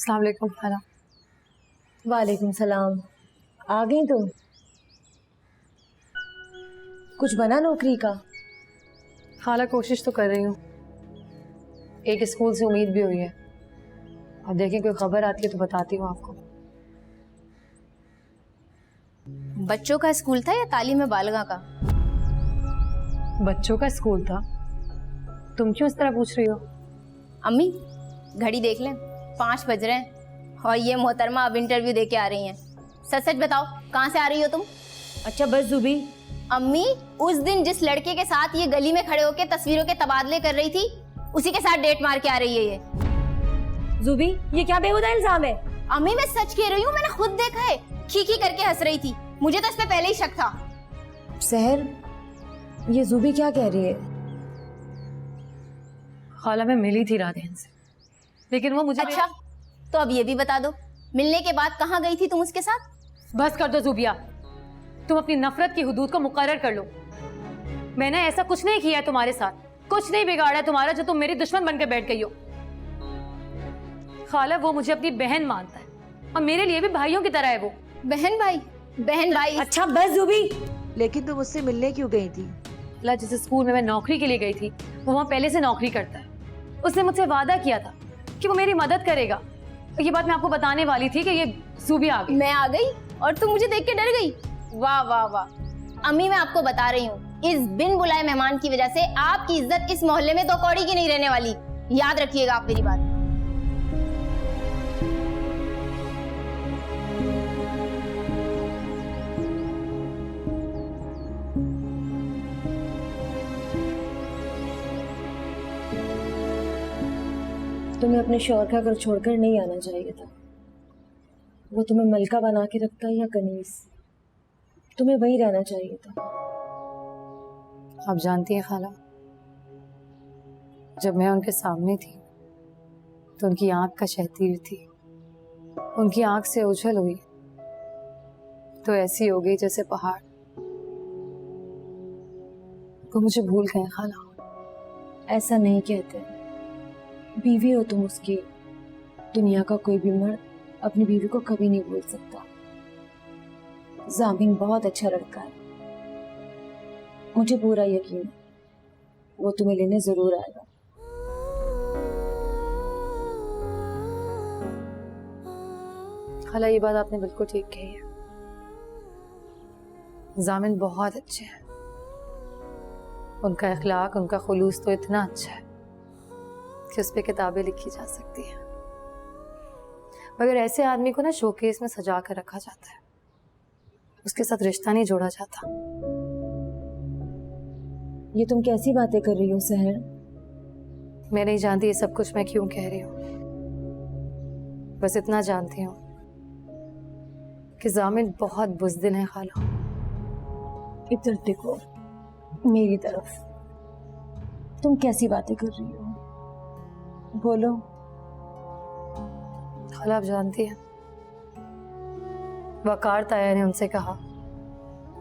अस्सलाम वालेकुम खाला। वालेकुम सलाम। आ गई तुम? कुछ बना नौकरी का? खाला कोशिश तो कर रही हूँ, एक स्कूल से उम्मीद भी हुई है। अब देखिए कोई खबर आती है तो बताती हूँ आपको। बच्चों का स्कूल था या तालीम बालिगा का? बच्चों का स्कूल था। तुम क्यों इस तरह पूछ रही हो? अम्मी घड़ी देख लें, 5 बज रहे हैं और ये मोहतरमा अब इंटरव्यू दे के आ रही हैं। सच सच बताओ कहाँ से आ रही हो तुम? अच्छा बस जुबी। अम्मी उस दिन जिस लड़के के साथ ये गली में खड़े होकर तस्वीरों के तबादले कर रही थी, उसी के साथ डेट मार के आ रही है ये। जुबी ये क्या बेहुदा इल्जाम है? अम्मी मैं सच कह रही हूँ, मैंने खुद देखा है। खी करके हंस रही थी, मुझे तो इस पे पहले ही शक था। सहर ये जुबी क्या कह रही है? खाला मैं मिली थी राधेन से, लेकिन वो मुझे अच्छा तो अब ये भी बता दो, मिलने के बाद कहाँ गई थी तुम उसके साथ? बस कर दो जुबिया, तुम अपनी नफरत की हुदूद को मुकर्रर कर लो। मैंने ऐसा कुछ नहीं किया है तुम्हारे साथ, कुछ नहीं बिगाड़ा तुम्हारा जो तुम मेरी दुश्मन बनकर बैठ गई हो। खाला वो मुझे अपनी बहन मानता है और मेरे लिए भी भाइयों की तरह है वो। बहन भाई? बहन भाई? अच्छा बस जुबी। लेकिन तुम उससे मिलने क्यों गई थी? जिस स्कूल में मैं नौकरी के लिए गई थी वो वहाँ पहले से नौकरी करता है। उसने मुझसे वादा किया था कि वो मेरी मदद करेगा। ये बात मैं आपको बताने वाली थी कि ये जुबिया आ गई। मैं आ गई और तुम मुझे देख के डर गई? वाह वाह वाह। अम्मी मैं आपको बता रही हूँ, इस बिन बुलाए मेहमान की वजह से आपकी इज्जत इस मोहल्ले में 2 कौड़ी की नहीं रहने वाली। याद रखिएगा आप मेरी बात। तुम्हें अपने शौहर का घर छोड़कर नहीं आना चाहिए था। वो तुम्हें मलका बना के रखता या कनीज, तुम्हें वहीं रहना चाहिए था। आप जानती हैं खाला, जब मैं उनके सामने थी तो उनकी आंख का शहतीर थी। उनकी आंख से उछल हुई तो ऐसी हो गई जैसे पहाड़। वो मुझे भूल गए खाला। ऐसा नहीं कहते, बीवी हो तुम उसकी। दुनिया का कोई भी मर्द अपनी बीवी को कभी नहीं भूल सकता। जामिन बहुत अच्छा लड़का है, मुझे पूरा यकीन है वो तुम्हें लेने जरूर आएगा। खाला ये बात आपने बिल्कुल ठीक कही है। जामिन बहुत अच्छे हैं, उनका अखलाक, उनका खुलूस तो इतना अच्छा है कि उस पर किताबें लिखी जा सकती हैं। मगर ऐसे आदमी को ना शोकेस में सजा कर रखा जाता है, उसके साथ रिश्ता नहीं जोड़ा जाता। ये तुम कैसी बातें कर रही हो सहर? मैं नहीं जानती ये सब कुछ मैं क्यों कह रही हूँ, बस इतना जानती हूँ कि जामिन बहुत बुज़दिल है खाला। इधर देखो मेरी तरफ। तुम कैसी बातें कर रही हो? बोलो। खाला आप जानती हैं, वकार ताया ने उनसे कहा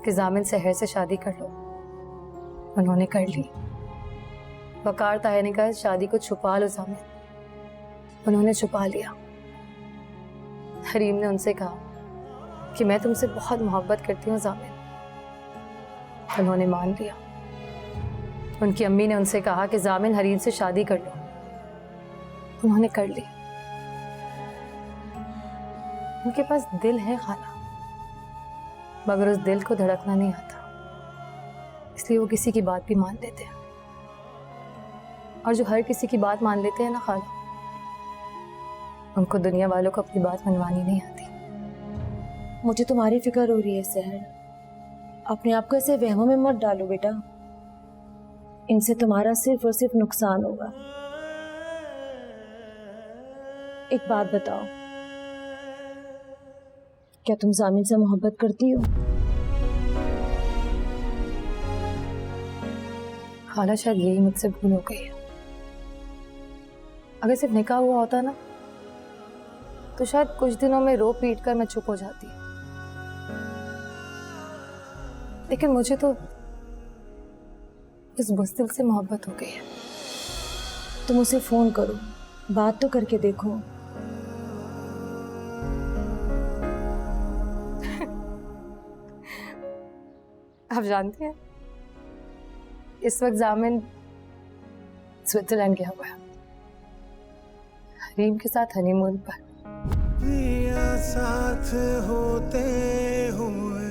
कि जामिन सहर से शादी कर लो। उन्होंने कर ली। वकार ताया ने कहा शादी को छुपा लो जामिन। उन्होंने छुपा लिया। हरीम ने उनसे कहा कि मैं तुमसे बहुत मोहब्बत करती हूँ जामिन। उन्होंने मान लिया। उनकी अम्मी ने उनसे कहा कि जामिन हरीम से शादी कर लो। उन्होंने कर ली। उनके पास दिल है खाला, मगर उस दिल को धड़कना नहीं आता, इसलिए वो किसी की बात भी मान लेते हैं। और जो हर किसी की बात मान लेते हैं ना खाला, उनको दुनिया वालों को अपनी बात मनवानी नहीं आती। मुझे तुम्हारी फिक्र हो रही है सहर। अपने आप को ऐसे वहमों में मत डालो बेटा, इनसे तुम्हारा सिर्फ और सिर्फ नुकसान होगा। एक बात बताओ, क्या तुम जामिन से मोहब्बत करती हो? खाला शायद यही मुझसे भूल हो गई है। अगर सिर्फ निकाह हुआ होता ना तो शायद कुछ दिनों में रो पीट कर मैं चुप हो जाती, लेकिन मुझे तो इस बुज़दिल से मोहब्बत हो गई है। तुम उसे फोन करो, बात तो करके देखो। आप जानते हैं इस वक्त जामिन स्विट्जरलैंड गया हुआ है, हरीम के साथ हनीमून पर। साथ होते हुए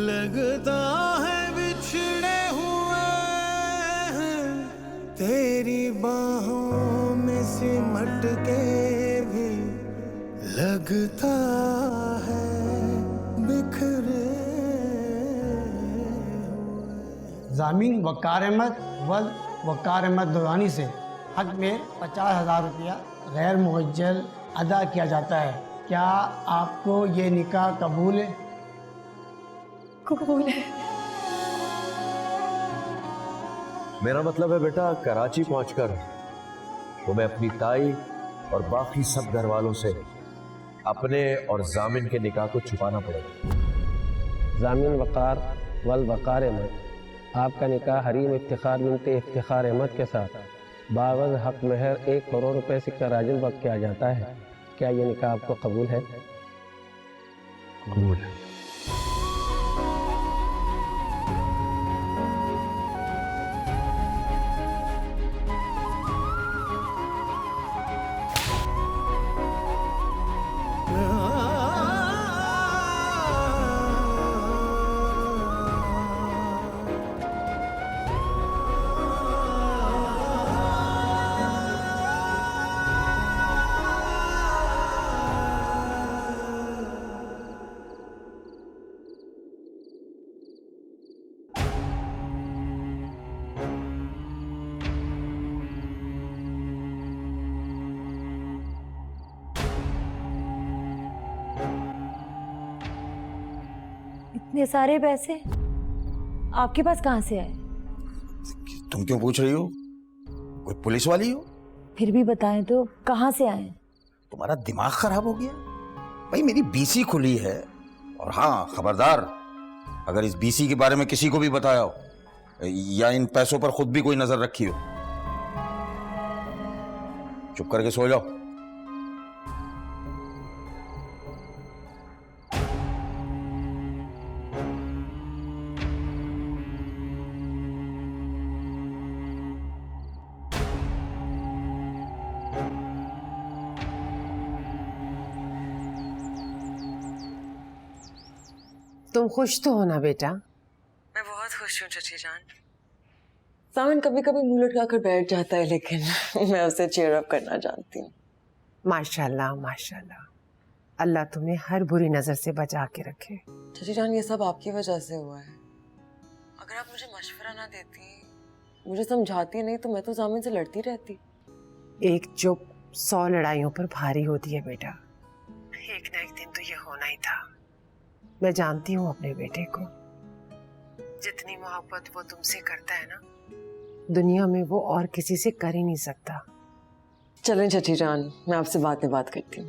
लगता है बिछड़े हुए हैं, तेरी बाहों में सिमट के भी लगता है बिखरे। जामीन वकार अहमद दुरानी से हक में 50,000 रुपया गैर मुअज्जल अदा किया जाता है। क्या आपको ये निकाह कबूल है? कबूल है। मेरा मतलब है बेटा, कराची पहुंचकर तुम्हें अपनी ताई और बाकी सब घर वालों से अपने और जामिन के निकाह को छुपाना पड़ेगा। जामिन वकार वकार अहमद, आपका निकाह हरीम इफ्तिखार बिनते इफ्तिखार अहमद के साथ बावज हक महर 1 करोड़ रुपए सिक्का राजिल वक्त किया जाता है। क्या ये निकाह आपको कबूल है? कबूल है। इतने सारे पैसे आपके पास कहाँ से आए? तुम क्यों पूछ रही हो? कोई पुलिस वाली हो? फिर भी बताएं तो कहाँ से आए? तुम्हारा दिमाग खराब हो गया? भाई मेरी बीसी खुली है, और हाँ खबरदार, अगर इस बीसी के बारे में किसी को भी बताया हो या इन पैसों पर खुद भी कोई नजर रखी हो, चुप करके सो जाओ। तुम खुश तो हो ना बेटा? मैं बहुत खुश हूँ चाची जान। सावन कभी कभी मुंह लटका कर बैठ जाता है, लेकिन मैं उसे चीयर अप करना जानती हूँ। माशाल्लाह माशाल्लाह, अल्लाह तुम्हें हर बुरी नजर से बचा के रखे। चाची जान, ये सब आपकी वजह से हुआ है। अगर आप मुझे मशवरा ना देती, मुझे समझाती नहीं, तो मैं तो जामिन से लड़ती रहती। एक चुप 100 लड़ाइयों पर भारी होती है बेटा। एक ना एक दिन तो ये होना ही था। मैं जानती हूँ अपने बेटे को, जितनी मोहब्बत वो तुमसे करता है ना, दुनिया में वो और किसी से कर ही नहीं सकता। चलें चाची जान, मैं आपसे बात में बात करती हूँ।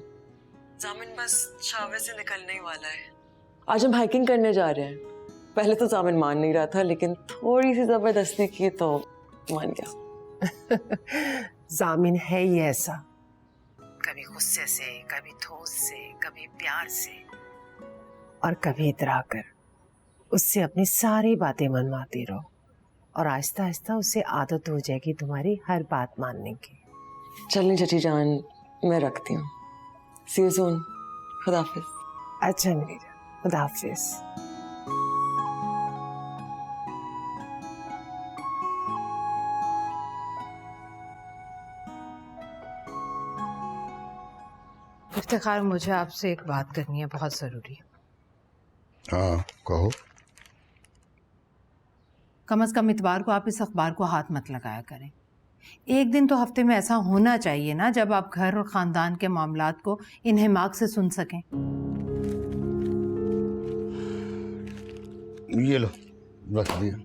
जामिन बस शावे से निकलने ही वाला है। आज हम हाइकिंग करने जा रहे हैं। पहले तो जामिन मान नहीं रहा था, लेकिन थोड़ी सी जबरदस्ती की तो मान गया। जामिन है ही ऐसा, कभी गुस्से से, कभी ठोस से, कभी प्यार से, और कभी इतरा कर उससे अपनी सारी बातें मनवाती रहो, और आहिस्ता आहिस्ता उससे आदत हो जाएगी तुम्हारी हर बात मानने की। चलें चाची जान, मैं रखती हूँ। सी यू सून। खुदा हाफिज। अच्छा मेरी जान, खुदा हाफिज। इफ्तिखार, मुझे आपसे एक बात करनी है, बहुत ज़रूरी है। हाँ कहो। कम से कम इतवार को आप इस अखबार को हाथ मत लगाया करें। एक दिन तो हफ्ते में ऐसा होना चाहिए ना, जब आप घर और ख़ानदान के मामलात को इन्हिमाक से सुन सकें। ये लो, रख दिया।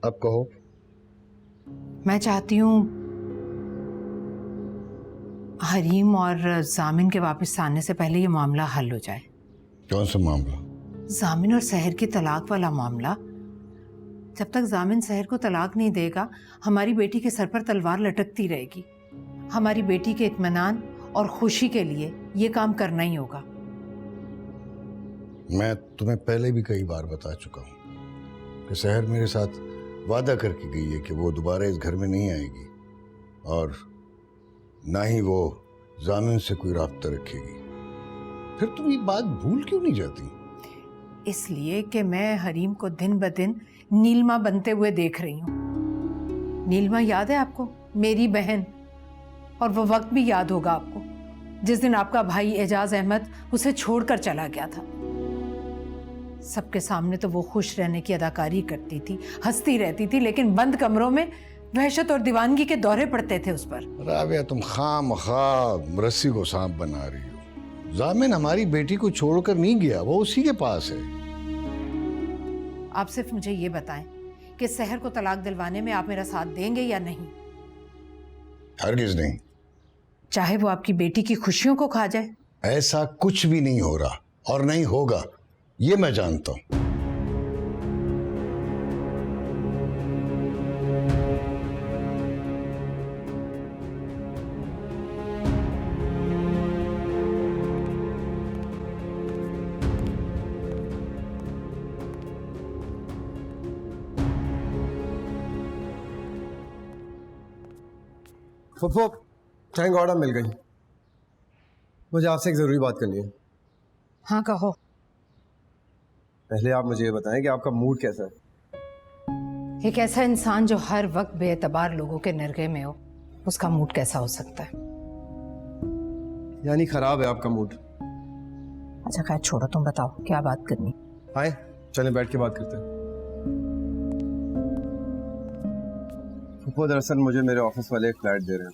अब कहो। मैं चाहती हूँ हरीम और जामिन के वापस आने से पहले ये मामला हल हो जाए। कौन सा मामला? जामिन और सहर की तलाक वाला मामला। जब तक जामिन सहर को तलाक नहीं देगा, हमारी बेटी के सर पर तलवार लटकती रहेगी। हमारी बेटी के इत्मीनान और खुशी के लिए ये काम करना ही होगा। मैं तुम्हें पहले भी कई बार बता चुका हूँ कि सहर मेरे साथ वादा करके गई है कि वो दोबारा इस घर में नहीं आएगी और ना ही वो जामिन से कोई राब्ता रखेगी। फिर तुम ये बात भूल क्यों नहीं जाती? इसलिए कि मैं हरीम को दिन ब दिन नीलमा बनते हुए देख रही हूँ। नीलमा याद है आपको, मेरी बहन? और वो वक्त भी याद होगा आपको जिस दिन आपका भाई एजाज अहमद उसे छोड़कर चला गया था। सबके सामने तो वो खुश रहने की अदाकारी करती थी, हंसती रहती थी, लेकिन बंद कमरों में वहशत और दीवानगी के दौरे पड़ते थे उस पर। राबिया, तुम खामखा रस्सी को सांप बना रही हो। जामिन हमारी बेटी को छोड़कर नहीं गया, वो उसी के पास है। आप सिर्फ मुझे ये बताएं कि सहर को तलाक दिलवाने में आप मेरा साथ देंगे या नहीं? हरगिज नहीं। चाहे वो आपकी बेटी की खुशियों को खा जाए। ऐसा कुछ भी नहीं हो रहा और नहीं होगा, ये मैं जानता हूं। फुफो, थैंक गॉड मिल गई। मुझे आपसे एक ज़रूरी बात करनी है। हाँ कहो। पहले आप मुझे ये बताएं कि आपका मूड कैसा है? एक ऐसा इंसान जो हर वक्त बेएतबार लोगों के निर्गे में हो, उसका मूड कैसा हो सकता है? यानी खराब है आपका मूड? अच्छा खैर छोड़ो, तुम बताओ क्या बात करनी? आए चलें बैठ के बात करते हैं। फुफो, दरअसल मुझे मेरे ऑफिस वाले एक फ्लैट दे रहे हैं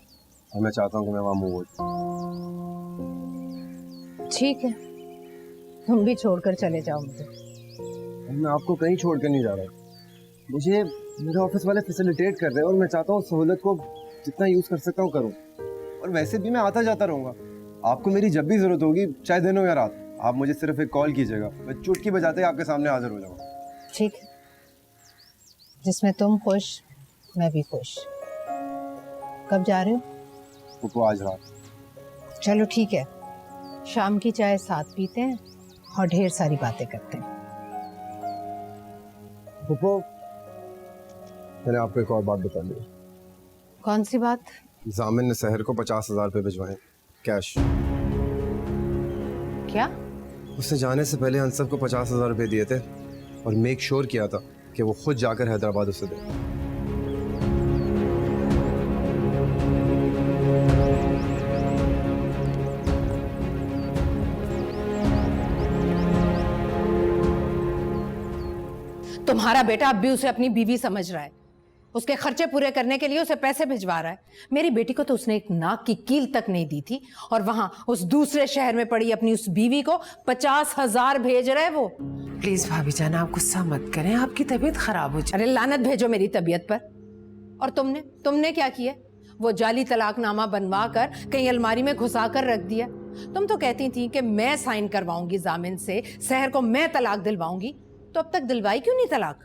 और मैं चाहता हूँ कि मैं वहाँ मूव हो जाऊँ। ठीक है, तुम भी छोड़कर चले जाओ मुझे। मैं आपको कहीं छोड़ कर नहीं जा रहा। मुझे मेरे ऑफिस वाले फैसिलिटेट कर रहे हैं और मैं चाहता हूँ सहूलत को जितना यूज़ कर सकता हूँ करूँ। और वैसे भी मैं आता जाता रहूँगा। आपको मेरी जब भी ज़रूरत होगी, चाहे दिन हो या रात, आप मुझे सिर्फ एक कॉल कीजिएगा, मैं चुटकी बजाते ही आपके सामने हाजिर हो जाऊँगा। ठीक है, जिसमें तुम खुश मैं भी खुश। कब जा रहे हो? फुफो, आज रात। चलो ठीक है, शाम की चाय साथ पीते हैं और ढेर सारी बातें करते हैं। फुफो, मैंने आपको एक और बात बता दी। कौन सी बात? जामिन ने सहर को 50,000 रुपये भिजवाए कैश। क्या? उसने जाने से पहले अंसब को 50,000 रुपये दिए थे और मेक श्योर किया था कि वो खुद जाकर हैदराबाद उसे दे। तुम्हारा बेटा अब भी उसे अपनी बीवी समझ रहा है, उसके खर्चे पूरे करने के लिए उसे पैसे भिजवा रहा है। मेरी बेटी को तो उसने एक नाक की कील तक नहीं दी थी और वहां उस दूसरे शहर में पड़ी अपनी उस बीवी को 50,000 भेज रहा है वो। प्लीज भाभी जान, आप गुस्सा मत करें, आपकी तबीयत खराब हो जाए। अरे लानत भेजो मेरी तबीयत पर। और तुमने क्या किया? वो जाली तलाकनामा बनवा कर कहीं अलमारी में घुसा कर रख दिया। तुम तो कहती थी कि मैं साइन करवाऊंगी जामिन से, सहर को मैं तलाक दिलवाऊंगी, तो अब तक दिलवाई क्यों नहीं तलाक?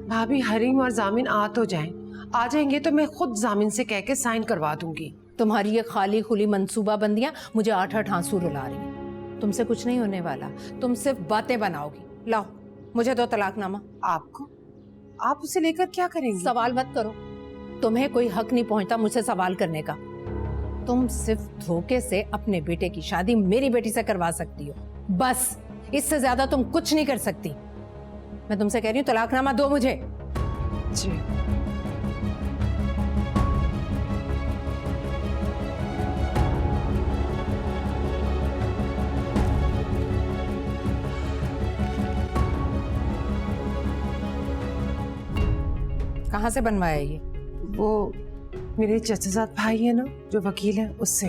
भाभी, हरीम और जामिन आ तो जाएं, आ जाएंगे तो मैं खुद जामिन से कह के साइन करवा दूंगी। तुम्हारी ये खाली खुली मंसूबा बंदियां मुझे 8-8 आंसू रुला रही हैं। तुमसे कुछ नहीं होने वाला, तुम सिर्फ बातें बनाओगी। लाओ मुझे दो तलाकनामा। आपको? आप उसे लेकर क्या करेंगी? सवाल मत करो, तुम्हें कोई हक नहीं पहुंचता मुझसे सवाल करने का। तुम सिर्फ धोखे से अपने बेटे की शादी मेरी बेटी से करवा सकती हो, बस। इससे ज्यादा तुम कुछ नहीं कर सकती। मैं तुमसे कह रही हूँ तलाकनामा दो मुझे। जी। कहाँ से बनवाया ये? वो मेरे चचाजाद भाई है ना जो वकील है, उससे।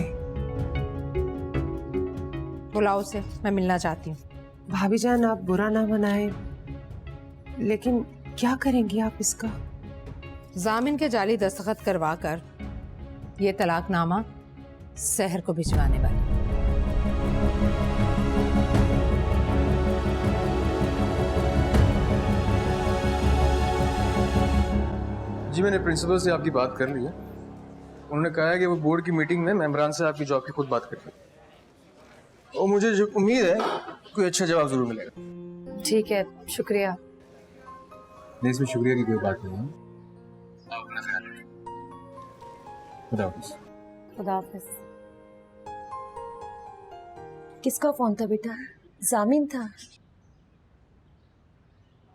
बुलाओ उसे, मैं मिलना चाहती हूँ। भाभी जान, आप बुरा ना मनाए, लेकिन क्या करेंगी आप इसका? जामिन के जाली दस्तखत करवा कर ये तलाकनामा सहर को भिजवाने वाली। जी, मैंने प्रिंसिपल से आपकी बात कर ली है। उन्होंने कहा है कि वो बोर्ड की मीटिंग में मेंबरान से आपकी जॉब की खुद बात करेंगे। और मुझे जो उम्मीद है कोई अच्छा जवाब जरूर मिलेगा। ठीक है, शुक्रिया। नहीं, इसमें शुक्रिया की कोई बात नहीं है। आप अपना ख्याल रखिए। खुदा हाफिज़। खुदा हाफिज़। किसका फोन था बेटा? जामिन था।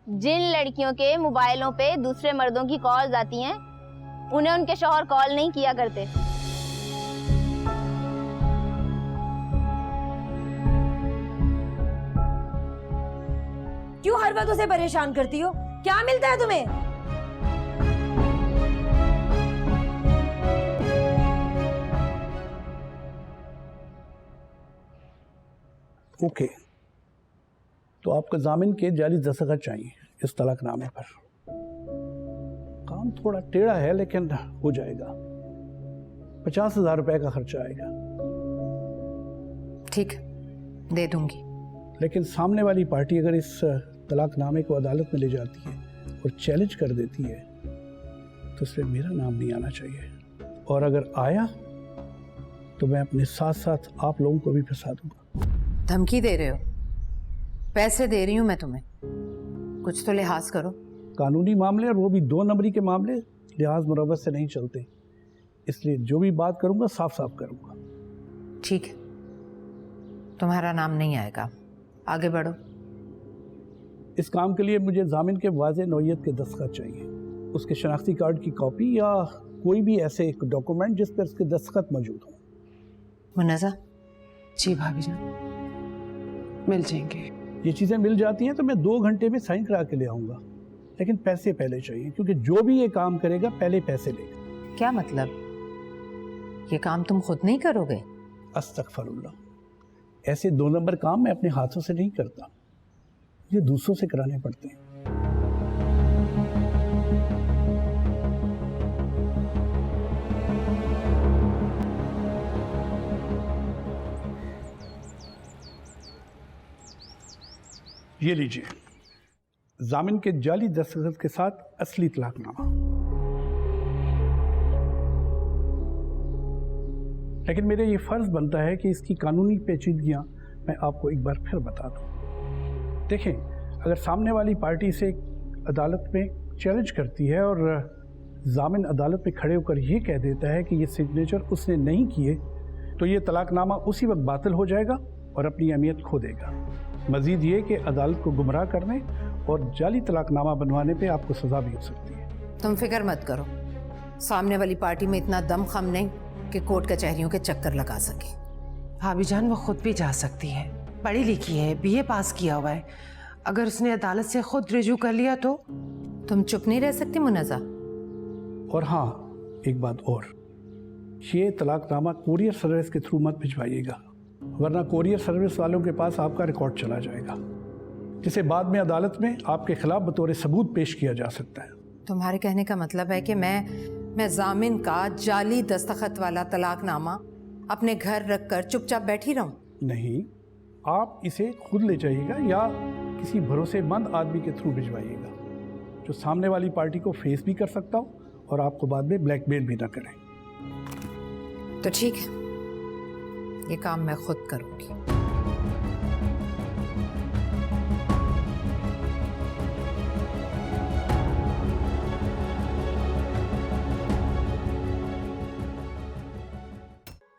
जिन लड़कियों के मोबाइलों पे दूसरे मर्दों की कॉल्स आती हैं, उन्हें उनके शौहर कॉल नहीं किया करते। क्यों हर वक्त उसे परेशान करती हो? क्या मिलता है तुम्हें? ओके, तो आपको जामिन के जाली दस्तखत चाहिए इस तलाकनामे पर। काम थोड़ा टेढ़ा है लेकिन हो जाएगा। 50,000 रुपए का खर्चा आएगा। ठीक, दे दूंगी। लेकिन सामने वाली पार्टी अगर इस तलाकनामे को अदालत में ले जाती है और चैलेंज कर देती है तो उसमें मेरा नाम नहीं आना चाहिए, और अगर आया तो मैं अपने साथ साथ आप लोगों को भी फंसा दूंगा। धमकी दे रहे हो? पैसे दे रही हूं मैं तुम्हें, कुछ तो लिहाज करो। कानूनी मामले और वो भी 2 नंबरी के मामले लिहाज मुरव्वत से नहीं चलते, इसलिए जो भी बात करूंगा साफ साफ करूंगा। ठीक है, तुम्हारा नाम नहीं आएगा, आगे बढ़ो। इस काम के लिए मुझे जामिन के वाज़ेह नौयत के दस्तखत चाहिए, उसके शनाख्ती कार्ड की कॉपी या कोई भी ऐसे एक डॉक्यूमेंट जिस पर उसके दस्तखत मौजूद हो। मुन्नज़ा? जी भाभी जान, मिल जाएंगे। ये चीज़ें मिल जाती हैं तो मैं 2 घंटे में साइन करा के ले आऊँगा, लेकिन पैसे पहले चाहिए, क्योंकि जो भी ये काम करेगा पहले पैसे लेगा। क्या मतलब? ये काम तुम खुद नहीं करोगे? अस्तगफिरुल्लाह, ऐसे 2 नंबर काम मैं अपने हाथों से नहीं करता, ये दूसरों से कराने पड़ते हैं। ये लीजिए, जामिन के जाली दस्तखत के साथ असली तलाकनामा। लेकिन मेरे ये फर्ज बनता है कि इसकी कानूनी पेचीदगियां मैं आपको एक बार फिर बता दूं। देखें, अगर सामने वाली पार्टी से अदालत में चैलेंज करती है और जामिन अदालत में खड़े होकर ये कह देता है कि ये सिग्नेचर उसने नहीं किए, तो ये तलाकनामा उसी वक्त बातिल हो जाएगा और अपनी अहमियत खो देगा। मजीद ये कि अदालत को गुमराह करने और जाली तलाकनामा बनवाने पे आपको सजा भी हो सकती है। तुम फिक्र मत करो, सामने वाली पार्टी में इतना दम खम नहीं कि कोर्ट कचहरियों के चक्कर लगा सके। भाभी जान, वो खुद भी जा सकती है, पढ़ी लिखी है, BA पास किया हुआ है। अगर उसने अदालत से खुद रिजू कर लिया तो? तुम चुप नहीं रह सकती मुन्नज़ा? और हाँ, एक बात और, ये तलाकनामा कोरियर सर्विस के थ्रू मत भिजवाइएगा, वरना कोरियर सर्विस वालों के पास आपका रिकॉर्ड चला जाएगा, जिसे बाद में अदालत में आपके खिलाफ बतौर सबूत पेश किया जा सकता है। तुम्हारे कहने का मतलब है कि मैं जामिन का जाली दस्तखत वाला तलाकनामा अपने घर रखकर चुपचाप बैठी रहूं? नहीं, आप इसे खुद ले जाइएगा या किसी भरोसेमंद आदमी के थ्रू भिजवाइएगा, जो सामने वाली पार्टी को फेस भी कर सकता हो और आपको बाद में ब्लैकमेल भी ना करे। तो ठीक है, ये काम मैं खुद करूंगी।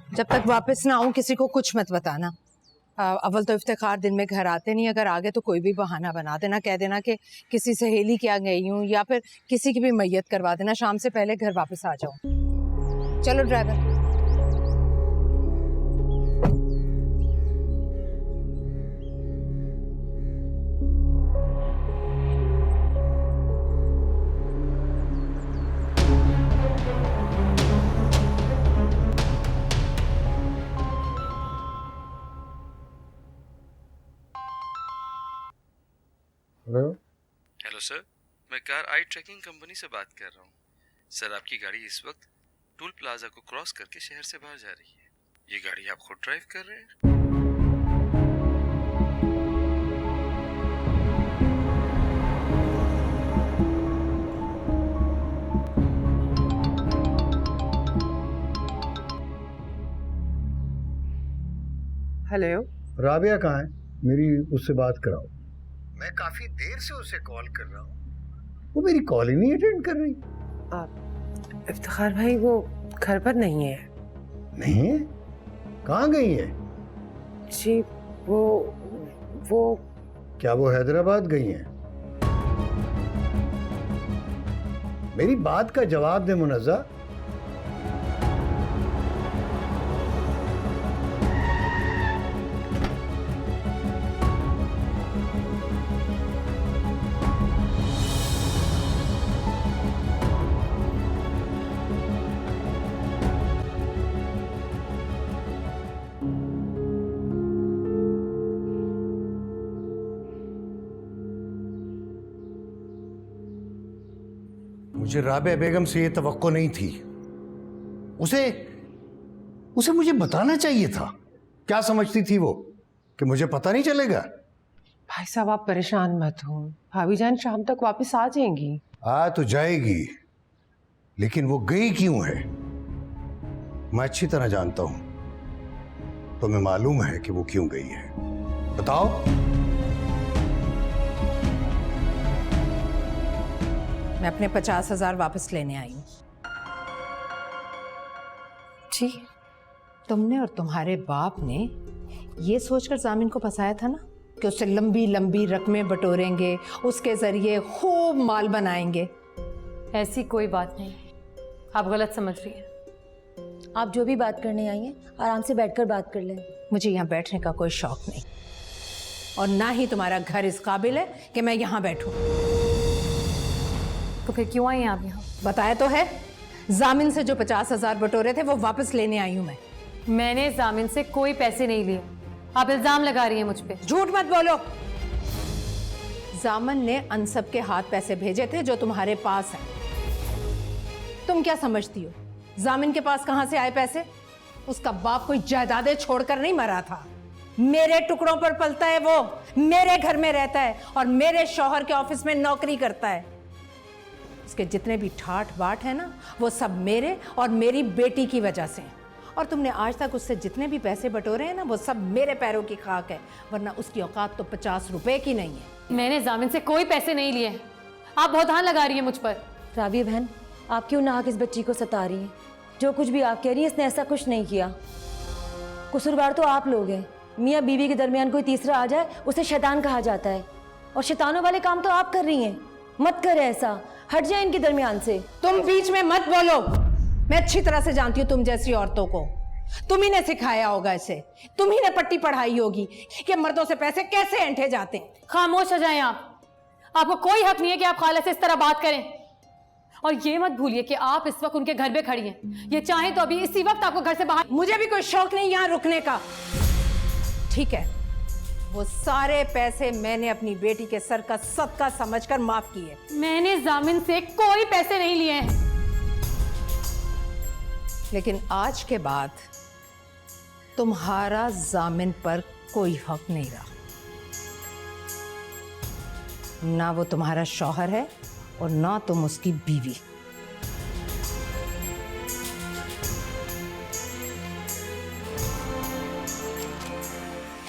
जब तक वापस ना आऊं किसी को कुछ मत बताना। अव्वल तो इफ्तिखार दिन में घर आते नहीं, अगर आगे तो कोई भी बहाना बना देना, कह देना कि किसी सहेली के यहाँ गई हूँ या फिर किसी की भी मैयत करवा देना, शाम से पहले घर वापस आ जाओ। चलो ड्राइवर। हेलो सर, मैं कार आई ट्रैकिंग कंपनी से बात कर रहा हूँ। सर, आपकी गाड़ी इस वक्त टोल प्लाजा को क्रॉस करके शहर से बाहर जा रही है। ये गाड़ी आप खुद ड्राइव कर रहे हैं? हेलो, राबिया कहाँ है? मेरी उससे बात कराओ। मैं काफी देर से उसे कॉल कर रहा हूँ, वो मेरी कॉल ही नहीं अटेंड कर रही। इफ्तिखार भाई वो घर पर नहीं है। नहीं है? कहाँ गई है? जी वो क्या वो हैदराबाद गई हैं? मेरी बात का जवाब दे मुनज़्ज़ा। मुझे राबिया बेगम से ये तवक्को नहीं थी। उसे मुझे बताना चाहिए था। क्या समझती थी वो कि मुझे पता नहीं चलेगा? भाई साहब आप परेशान मत हो, भाभी जान शाम तक वापस आ जाएंगी। आ तो जाएगी, लेकिन वो गई क्यों है मैं अच्छी तरह जानता हूं। तुम्हें मालूम है कि वो क्यों गई है? बताओ। मैं अपने 50,000 वापस लेने आई हूँ। जी, तुमने और तुम्हारे बाप ने ये सोचकर जामिन को फंसाया था ना कि उससे लंबी लंबी रकमें बटोरेंगे, उसके जरिए खूब माल बनाएंगे। ऐसी कोई बात नहीं, आप गलत समझ रही हैं। आप जो भी बात करने आई हैं आराम से बैठकर बात कर लें। मुझे यहाँ बैठने का कोई शौक नहीं, और ना ही तुम्हारा घर इस काबिल है कि मैं यहाँ बैठूं। तो फिर क्यों आई हैं आप यहाँ? बताया तो है, जामिन से जो 50,000 बटोरे थे वो वापस लेने आई हूँ मैं। मैंने जामिन से कोई पैसे नहीं लिए। आप इल्जाम लगा रही हैं मुझ पे। झूठ मत बोलो। जामिन ने अनसब के हाथ पैसे भेजे थे जो तुम्हारे पास है। तुम क्या समझती हो जामिन के पास कहां से आए पैसे? उसका बाप कोई जायदादें छोड़कर नहीं मरा था। मेरे टुकड़ों पर पलता है वो, मेरे घर में रहता है और मेरे शौहर के ऑफिस में नौकरी करता है। उसके जितने भी ठाठ बाट है ना, वो सब मेरे और मेरी बेटी की वजह से। और तुमने आज तक उससे जितने भी पैसे बटोरे हैं ना, वो सब मेरे पैरों की खाक है, वरना उसकी औकात तो 50 रुपए की नहीं है। मैंने जामिन से कोई पैसे नहीं लिए। आप बहुत हाथ लगा रही हैं मुझ पर। राबिया बहन, आप क्यों नाहक इस बच्ची को सता रही हैं? जो कुछ भी आप कह रही हैं इसने ऐसा कुछ नहीं किया। कसूरवार तो आप लोग हैं। मियाँ बीवी के दरमियान कोई तीसरा आ जाए उसे शैतान कहा जाता है, और शैतानों वाले काम तो आप कर रही हैं। मत कर ऐसा, हट जाए इनके दरमियान से। तुम बीच में मत बोलो। मैं अच्छी तरह से जानती हूँ तुम जैसी औरतों को। तुम ही ने सिखाया होगा इसे, तुम ही ने पट्टी पढ़ाई होगी कि मर्दों से पैसे कैसे ऐंठे जाते हैं। खामोश हो जाएं आप। आपको कोई हक नहीं है कि आप खाला से इस तरह बात करें। और ये मत भूलिए कि आप इस वक्त उनके घर पे खड़ी हैं। ये चाहे तो अभी इसी वक्त आपको घर से बाहर। मुझे भी कोई शौक नहीं यहाँ रुकने का। ठीक है, वो सारे पैसे मैंने अपनी बेटी के सर का सदका समझकर माफ किए। मैंने जामिन से कोई पैसे नहीं लिए हैं। लेकिन आज के बाद तुम्हारा जामिन पर कोई हक नहीं रहा। ना वो तुम्हारा शौहर है और ना तुम उसकी बीवी।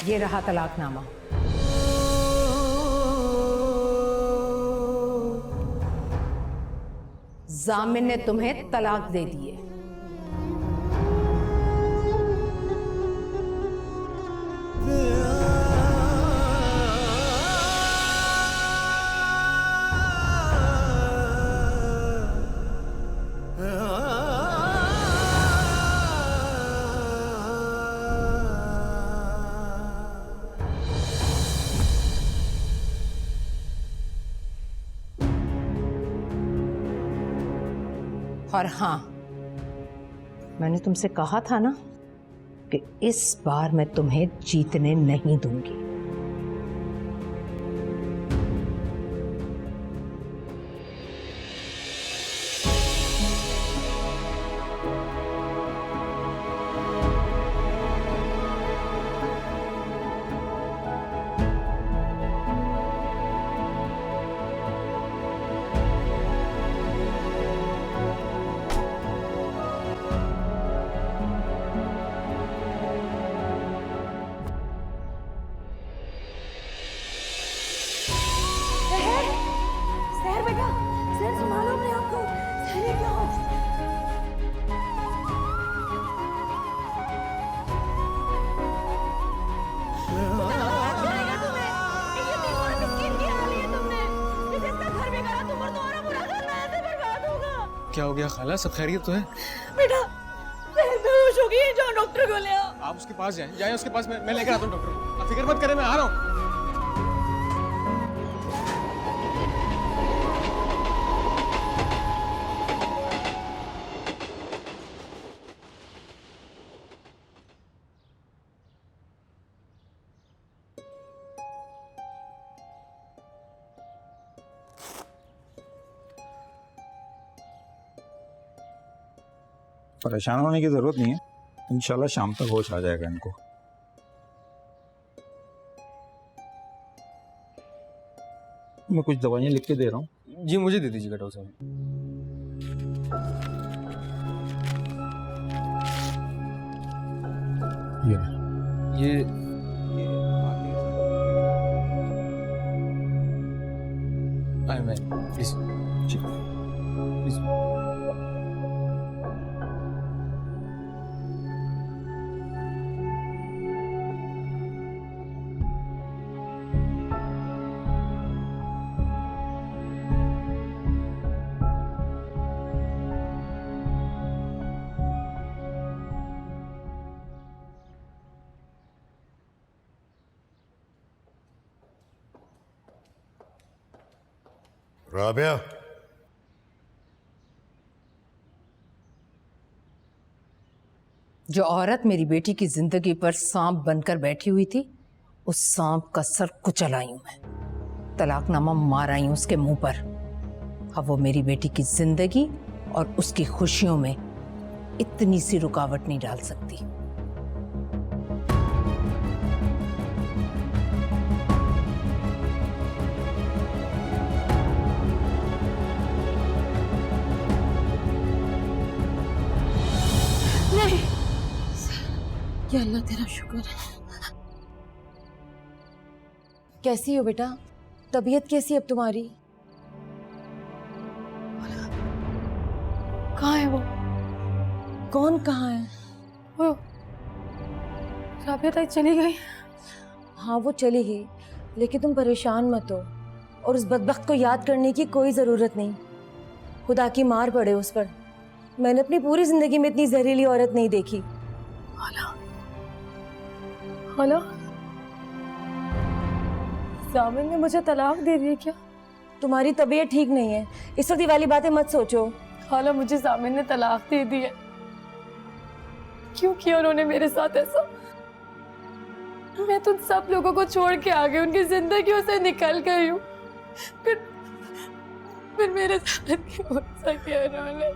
ये रहा तलाकनामा। जामिन ने तुम्हें तलाक दे दी है। और हाँ, मैंने तुमसे कहा था ना कि इस बार मैं तुम्हें जीतने नहीं दूंगी। सहर बेटा, सहर संभालो अपने आप को। सहर ये क्या हो? क्या हो गया खाला, सब खैरियत तो है? बेटा सहर बेहोश हो गई, जाओ डॉक्टर को ले आओ। आप उसके पास जाएं उसके पास, मैं लेकर आता हूँ डॉक्टर को। आप फिक्र मत करें, मैं आ रहा हूँ। परेशान होने की जरूरत नहीं है, इंशाल्लाह शाम तक होश आ जाएगा इनको। मैं कुछ दवाइयाँ लिख के दे रहा हूँ। जी मुझे दे दीजिएगा डॉक्टर साहब। ये प्लीज प्लीज। राबिया, जो औरत मेरी बेटी की जिंदगी पर सांप बनकर बैठी हुई थी, उस सांप का सर कुचल आई हूं मैं। तलाकनामा मार आई हूं उसके मुंह पर। अब वो मेरी बेटी की जिंदगी और उसकी खुशियों में इतनी सी रुकावट नहीं डाल सकती। नहीं, या अल्लाह तेरा शुक्र है। कैसी हो बेटा? तबीयत कैसी है अब तुम्हारी? कहाँ है वो? कौन कहाँ है? वो राबिया ताई चली गई। हाँ वो चली गई, लेकिन तुम परेशान मत हो और उस बदबख्त को याद करने की कोई ज़रूरत नहीं। खुदा की मार पड़े उस पर। मैंने अपनी पूरी जिंदगी में इतनी जहरीली औरत नहीं देखी। हेलो, जामिन ने मुझे तलाक दे दी है क्या? तुम्हारी तबीयत ठीक नहीं है, इस वक्त ये वाली बातें मत सोचो। हाला, मुझे जामिन ने तलाक दे दी है। क्यों किया उन्होंने मेरे साथ ऐसा? मैं तो सब लोगों को छोड़ के आ गई, उनकी जिंदगियों से निकल गई हूँ। फिर मेरे साथ क्यों ऐसा किया उन्होंने?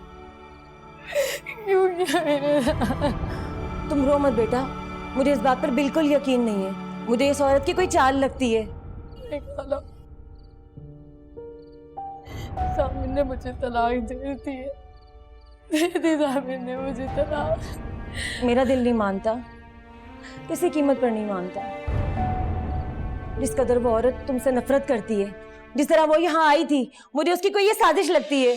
क्यों किया मेरे साथ? तुम रो मत बेटा, मुझे इस बात पर बिल्कुल यकीन नहीं है। मुझे इस औरत की कोई चाल लगती है। जामिन ने मुझे तलाक दे दी है। दे दी जामिन ने मुझे तलाक। मेरा दिल नहीं मानता, किसी कीमत पर नहीं मानता। जिस कदर वो औरत तुमसे नफरत करती है, जिस तरह वो यहाँ आई थी, मुझे उसकी कोई ये साजिश लगती है।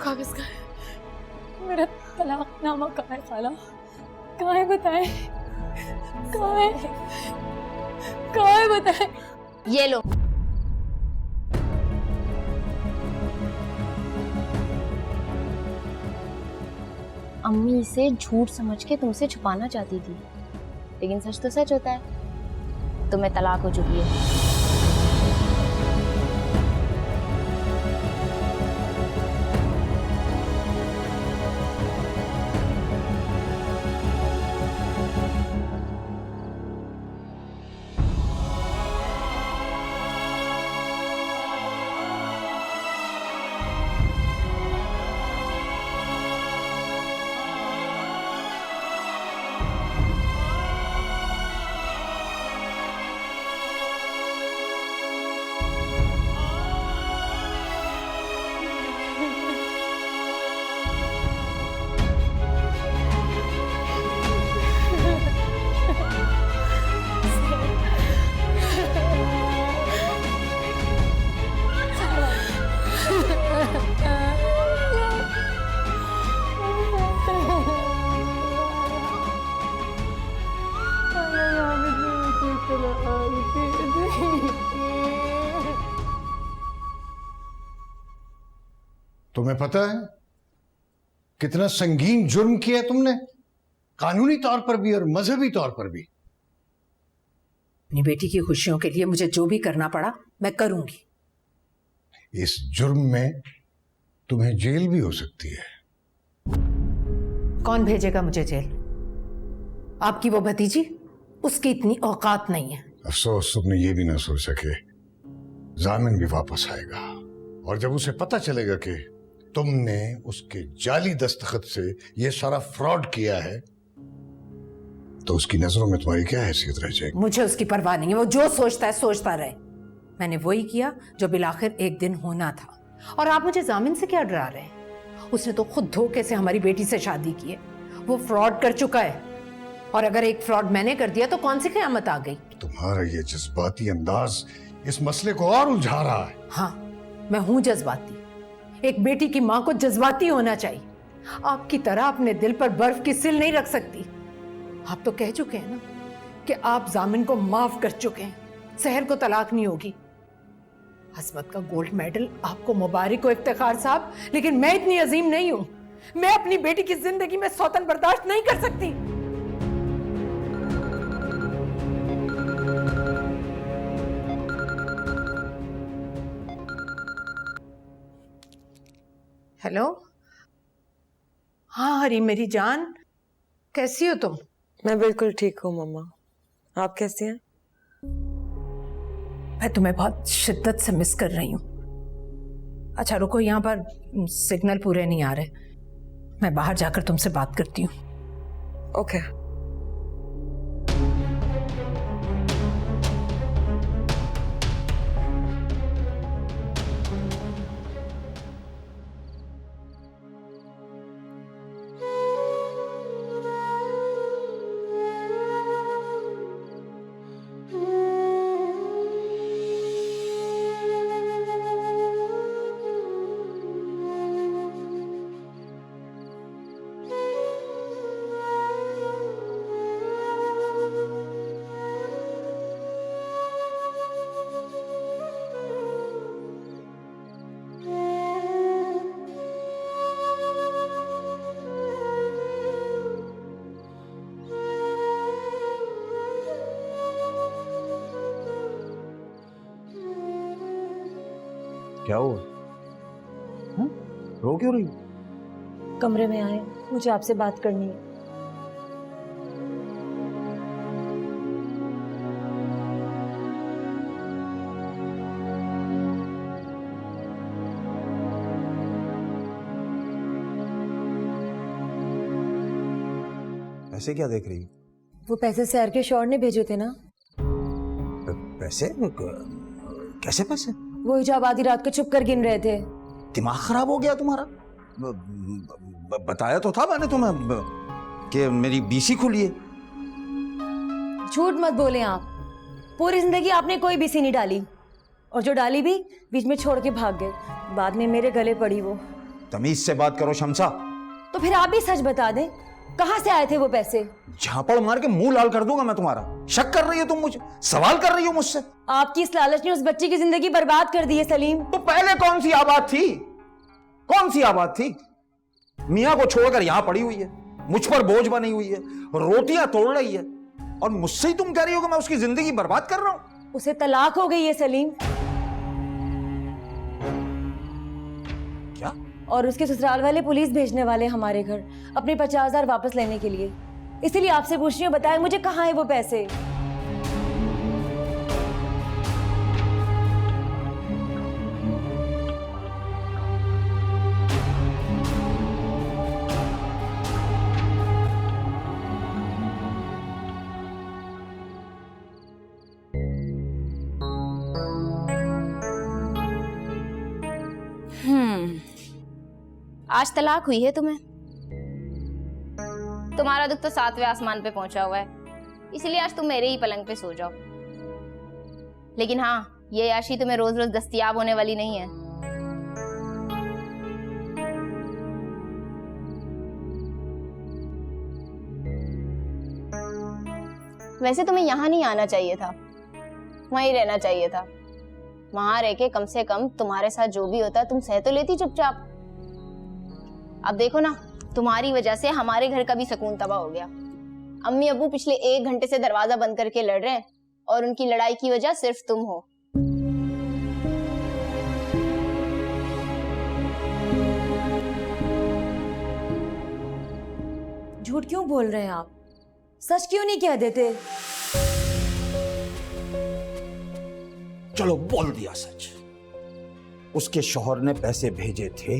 कागज का है, मेरा तलाकनामा कहाँ है खाला? कहाँ है बताए? कहाँ है? कहाँ है बताए? ये लो। अम्मी इसे झूठ समझ के तुमसे छुपाना चाहती थी, लेकिन सच तो सच होता है। तुम्हें तलाक हो चुकी है। तुम्हें पता है कितना संगीन जुर्म किया है तुमने, कानूनी तौर पर भी और मजहबी तौर पर भी। अपनी बेटी की खुशियों के लिए मुझे जो भी करना पड़ा मैं करूंगी। इस जुर्म में तुम्हें जेल भी हो सकती है। कौन भेजेगा मुझे जेल? आपकी वो भतीजी, उसकी इतनी औकात नहीं है। अफसोस तुमने ये भी ना सोच सके, जामिन भी वापस आएगा और जब उसे पता चलेगा कि तुमने उसके जाली दस्तखत से ये सारा फ्रॉड किया है तो उसकी नजरों में तुम्हारी क्या हैसियत रह जाएगी? मुझे उसकी परवाह नहीं है, वो जो सोचता है सोचता रहे। मैंने वही किया जो बिलाखिर एक दिन होना था। और आप मुझे जामिन से क्या डरा रहे हैं? उसने तो खुद धोखे से हमारी बेटी से शादी की है। वो फ्रॉड कर चुका है और अगर एक फ्रॉड मैंने कर दिया तो कौन सी क़यामत आ गई? तुम्हारा ये जज्बाती अंदाज इस मसले को और उलझा रहा है। हाँ, मैं हूं जज्बाती। एक बेटी की माँ को जज्बाती होना चाहिए। आपकी तरह अपने दिल पर बर्फ की सिल नहीं रख सकती। आप तो कह चुके हैं ना कि आप जामिन को माफ कर चुके हैं, सहर को तलाक नहीं होगी। हस्मत का गोल्ड मेडल आपको मुबारक हो इफ्तिखार साहब, लेकिन मैं इतनी अजीम नहीं हूं। मैं अपनी बेटी की जिंदगी में सौतन बर्दाश्त नहीं कर सकती। हेलो, हाँ हरी मेरी जान, कैसी हो तुम? मैं बिल्कुल ठीक हूँ मम्मा, आप कैसी हैं? मैं तुम्हें बहुत शिद्दत से मिस कर रही हूँ। अच्छा रुको, यहाँ पर सिग्नल पूरे नहीं आ रहे, मैं बाहर जाकर तुमसे बात करती हूँ। ओके। क्या हुआ? रो क्यों रही? कमरे में आए, मुझे आपसे बात करनी है। ऐसे क्या देख रही? वो पैसे सहर के शौहर ने भेजे थे ना। पैसे? कैसे पैसे? वो हिजाब आधी रात को छुप कर गिन रहे थे। दिमाग खराब हो गया तुम्हारा? बताया तो था मैंने तुम्हें कि मेरी बीसी खुली है। झूठ मत बोले आप। पूरी जिंदगी आपने कोई बीसी नहीं डाली, और जो डाली भी बीच में छोड़ के भाग गए। बाद में मेरे गले पड़ी वो। तमीज से बात करो शमसा। तो फिर आप भी सच बता दें, कहाँ से आए थे वो पैसे? झापड़ मार के मुंह लाल कर दूंगा मैं तुम्हारा। शक कर रही हो तुम मुझे? सवाल कर रही हो मुझसे? आपकी इस लालच ने उस बच्ची की जिंदगी बर्बाद कर दी है सलीम। तो पहले कौन सी आबाद थी? कौन सी आबाद थी? मियां को छोड़कर यहां पड़ी हुई है, मुझ पर बोझ बनी हुई है, रोटियां तोड़ रही है, और मुझसे ही तुम कह रही हो कि मैं उसकी जिंदगी बर्बाद कर रहा हूं? उसे तलाक हो गई है सलीम। क्या? और उसके ससुराल वाले पुलिस भेजने वाले हमारे घर अपने 50,000 वापस लेने के लिए। इसीलिए आपसे पूछ रही हूँ, बताएं मुझे कहाँ है वो पैसे? आज तलाक हुई है तुम्हें। तुम्हारा दुख तो 7वें आसमान पे पहुंचा हुआ है, इसलिए आज तुम मेरे ही पलंग पे सो जाओ। लेकिन हाँ, ये याशी तुम्हें रोज रोज दस्तयाब होने वाली नहीं है। वैसे तुम्हें यहाँ नहीं आना चाहिए था, वहीं रहना चाहिए था। वहां रह के कम से कम तुम्हारे साथ जो भी होता तुम सह तो लेती चुपचाप। अब देखो ना, तुम्हारी वजह से हमारे घर का भी सुकून तबाह हो गया। अम्मी अब्बू पिछले 1 घंटे से दरवाजा बंद करके लड़ रहे हैं और उनकी लड़ाई की वजह सिर्फ तुम हो। झूठ क्यों बोल रहे हैं आप? सच क्यों नहीं कह देते? चलो बोल दिया सच। उसके शौहर ने पैसे भेजे थे,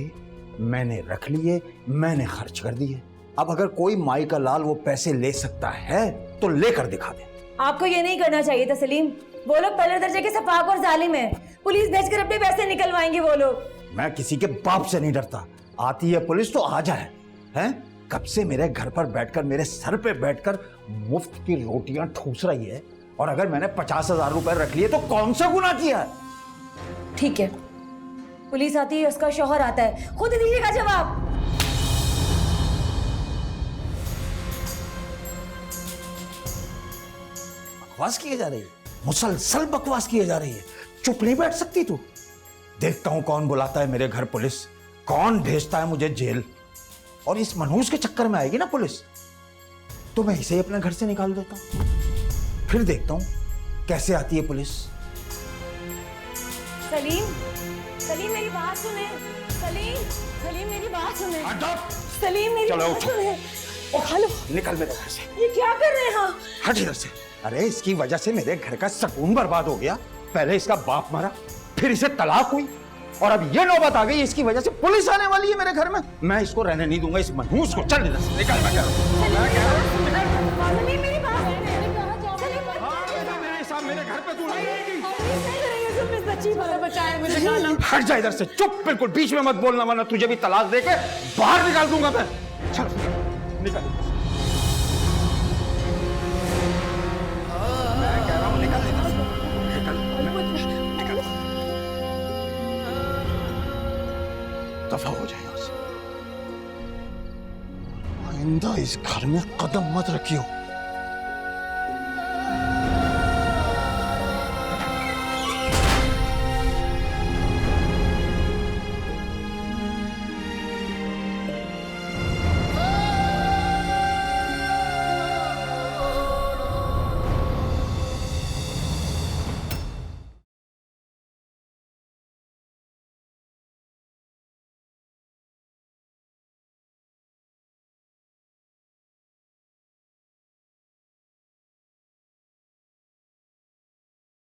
मैंने रख लिए, मैंने खर्च कर दिए। अब अगर कोई माई का लाल वो पैसे ले सकता है तो लेकर दिखा दे। आपको ये नहीं करना चाहिए था सलीम। वो लोग पहले दर्जे के सफाक और जालिम हैं। पुलिस भेजकर अपने पैसे निकलवाएंगे वो लोग। मैं किसी के बाप से नहीं डरता। आती है पुलिस तो आ जाए। हैं? कब से मेरे घर पर बैठकर, मेरे सर पे बैठकर मुफ्त की रोटियां ठूस रही है, और अगर मैंने 50,000 रुपए रख लिए तो कौन सा गुनाह किया है? ठीक है, पुलिस आती है, उसका शौहर आता है, खुद दीजिएगा जवाब। बकवास किए जा रही है, मुसलसल बकवास किए जा रही है। चुप नहीं बैठ सकती तू? देखता हूं कौन बुलाता है मेरे घर पुलिस, कौन भेजता है मुझे जेल। और इस मनहूस के चक्कर में आएगी ना पुलिस तो मैं इसे अपने घर से निकाल देता हूं। फिर देखता हूं कैसे आती है पुलिस। सलीम, सलीम मेरी बात सुने। सलीम, सलीम मेरी बात सुने। सलीम मेरी बात सुने। हेलो, निकल मेरे घर से। ये क्या कर रहे हैं? हट इधर से। अरे इसकी वजह से मेरे घर का सुकून बर्बाद हो गया। पहले इसका बाप मरा, फिर इसे तलाक हुई, और अब ये नौबत आ गई, इसकी वजह से पुलिस आने वाली है मेरे घर में। मैं इसको रहने नहीं दूंगा, इस मनहूस को। चल इधर से, निकल। मैं कह रहा हूं मेरे घर पे तू हट जा इधर से। चुप, बिल्कुल बीच में मत बोलना, वरना तुझे भी तलाक देके बाहर निकाल दूंगा मैं। चल निकल। मैं कह रहा हूं निकल इधर से। निकल। दफा हो जाएगा। आइंदा इस घर में कदम मत रखियो।